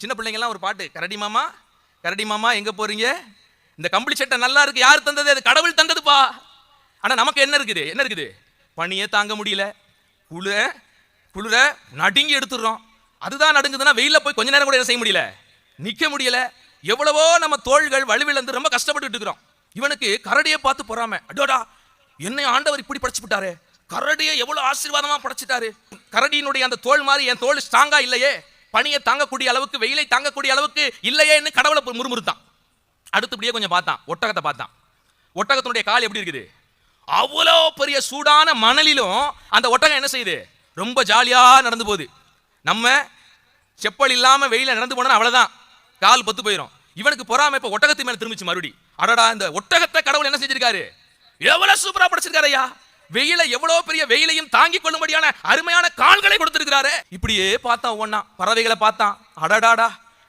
சின்ன பிள்ளைங்கலாம் ஒரு பாட்டு, கரடி மாமா எங்க போறீங்க, இந்த கம்பளி சட்டை நல்லா இருக்கு, யார் தந்தது, அது கடவுள் தந்ததுப்பா. ஆனா நமக்கு என்ன இருக்குது, பனியே தாங்க முடியல, குளிர நடுங்கி எடுத்துடுறோம். அதுதான் நடுங்குதுன்னா வெயில போய் கொஞ்ச நேரம் கூட என்ன செய்ய முடியல, நிக்க முடியல. எவ்வளவோ நம்ம தோள்கள் வலுவிழந்து ரொம்ப கஷ்டப்பட்டு இருக்கிறோம். இவனுக்கு கரடியை பார்த்து பொறாம, அடோடா என்னை ஆண்டவர் இப்படி படைச்சு விட்டாரு, கரடியை எவ்வளவு ஆசீர்வாதமா படைச்சிட்டாரு, கரடியினுடைய அந்த தோல் மாதிரி என் தோல் ஸ்ட்ராங்கா இல்லையே, பனியை தாங்கக்கூடிய அளவுக்கு, வெயிலை தாங்கக்கூடிய அளவுக்கு இல்லையேன்னு கடவுளை முறுமுறுத்தான். அடுத்தபடியே கொஞ்சம் பார்த்தான், ஒட்டகத்தை பார்த்தான். ஒட்டகத்தினுடைய கால் எப்படி இருக்குது, அவ்வளோ பெரிய சூடான மணலிலும் அந்த ஒட்டகம் என்ன செய்யுது, ரொம்ப ஜாலியா நடந்து போகுது. நம்ம செப்பல் இல்லாம வெயில நடந்து போனா அவ்வளவுதான், கால் பத்து போயிடும். இவனுக்கு பொறாம இப்ப ஒட்டகத்து மேல திரும்பிச்சு மறுபடி, அடடா இந்த ஒட்டகத்தை கடவுள் என்ன செஞ்சிருக்காரு, எவ்வளவு சூப்பரா படைச்சிருக்காரு ஐயா, வெயில எவ்வளவு பெரிய வெயிலையும் தாங்கிக் கொள்ளும்படியான அருமையான கால்களை கொடுத்திருக்கிறாரு. இப்படியே பார்த்தான் ஒவ்வொன்னா, பறவைகளை பார்த்தான், அடடாடா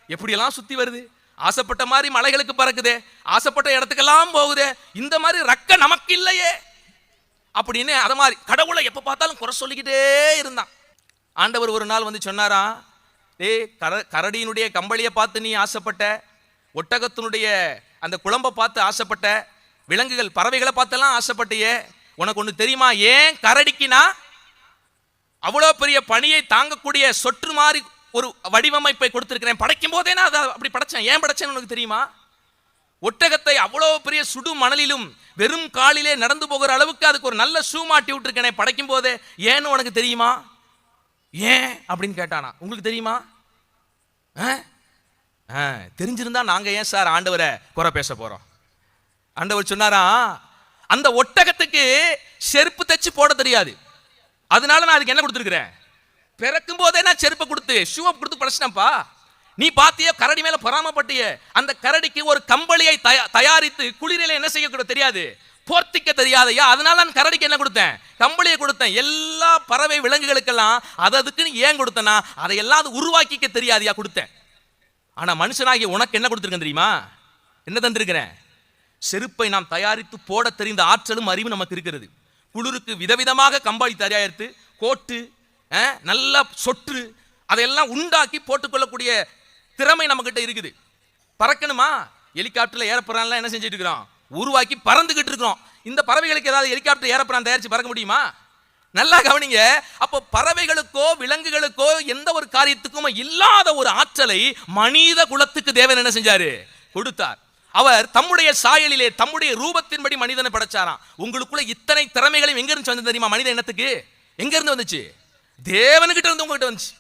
எப்படியெல்லாம் சுத்தி வருது, ஆசைப்பட்ட மாதிரி மலைகளுக்கு பறக்குதே, ஆசைப்பட்ட இடத்துக்கெல்லாம் போகுதே, இந்த மாதிரி ரக்க நமக்கு இல்லையே அப்படின்னு அத மாதிரி கடவுளை எப்ப பார்த்தாலும் குறை சொல்லிக்கிட்டே இருந்தான். ஆண்டவர் ஒரு நாள் வந்து சொன்னாரா, டேய் கரடியினுடைய கம்பளியை பார்த்து நீ ஆசைப்பட்ட, ஒட்டகத்தினுடைய அந்த குழம்பை பார்த்து ஆசைப்பட்ட, விலங்குகள் பறவைகளை பார்த்தெல்லாம் ஆசைப்பட்டியே, உனக்கு ஒன்று தெரியுமா, ஏன் கரடிக்குனா அவ்வளோ பெரிய பணியை தாங்கக்கூடிய சொற்று மாதிரி ஒரு வடிவமைப்பை கொடுத்திருக்கிறேன், படைக்கும் போதே நான் அதை அப்படி படைச்சேன், ஏன் படைச்சேன்னு உனக்கு தெரியுமா, ஒட்டகத்தை அவ்வளோ பெரிய சுடு மணலிலும் வெறும் காலிலே நடந்து போகிற அளவுக்கு அதுக்கு ஒரு நல்ல ஷூ மாட்டி விட்டுருக்கேன் படைக்கும் போதே, ஏன்னு உனக்கு தெரியுமா, ஏன் அப்படின்னு கேட்டானா. உங்களுக்கு தெரியுமா, தெரிஞ்சிருந்தா நாங்க ஏன் சார் ஆண்டவரை குறை பேச போறோம். ஆண்டவர் சொன்னாரா, அந்த ஒட்டகத்துக்கு செருப்பு தைச்சு போட தெரியாது, அதனால நான் அதுக்கு என்ன கொடுத்துருக்கிறேன், பிறக்கும் போதே நான் செருப்பை கொடுத்து ஷூவை கொடுத்து படைச்சிட்டேன்ப்பா. நீ பாத்திய கரடி மேல பொறாமப்பட்டிய, அந்த கரடிக்கு ஒரு கம்பளியை தயாரித்து குளிரில என்ன செய்ய தெரியாது, போர்த்திக்க தெரியாதையா, அதனால நான் கரடிக்கு என்ன கொடுத்தேன், கம்பளியை கொடுத்தேன். எல்லா பறவை விலங்குகளுக்கெல்லாம் அதுக்குன்னு ஏன் கொடுத்தனா, அதையெல்லாம் அது உருவாக்கிக்க தெரியாதையா கொடுத்தேன். ஆனா மனுஷனாகிய உனக்கு என்ன கொடுத்துருக்கேன் தெரியுமா, என்ன தந்திருக்கிறேன், செருப்பை நாம் தயாரித்து போட தெரிந்த ஆற்றலும் அறிவும் நமக்கு இருக்கிறது. குளிருக்கு விதவிதமாக கம்பளி தயாரித்து கோட்டு நல்லா சொற்று அதையெல்லாம் உண்டாக்கி போட்டுக்கொள்ளக்கூடிய திறமை நம்ம கிட்ட இருக்குது. பறக்கணுமா, ஹெலிகாப்டர்ல ஏறப்பறான்லாம் என்ன செஞ்சுட்டு இருக்கிறோம், உருவாக்கி பறந்துகிட்டு இருக்கிறோம். இந்த பறவைகளுக்கு ஏதாவது ஹெலிகாப்டர் ஏறப்பறான் தயாரிச்சு பறக்க முடியுமா, நல்லா கவனிங்க. அப்போ பறவைகளுக்கோ விலங்குகளுக்கோ எந்த ஒரு காரியத்துக்கும் இல்லாத ஒரு ஆற்றலை மனித குலத்துக்கு தேவன் என்ன செஞ்சாரு, கொடுத்தார். அவர் தம்முடைய சாயலிலே தம்முடைய ரூபத்தின்படி மனிதனை படைச்சாராம். உங்களுக்குள்ள இத்தனை திறமைகளையும் எங்க இருந்து வந்து தெரியுமா, மனித இனத்துக்கு எங்க இருந்து வந்துச்சு, தேவனுக்கிட்ட இருந்து உங்ககிட்ட வந்துச்சு.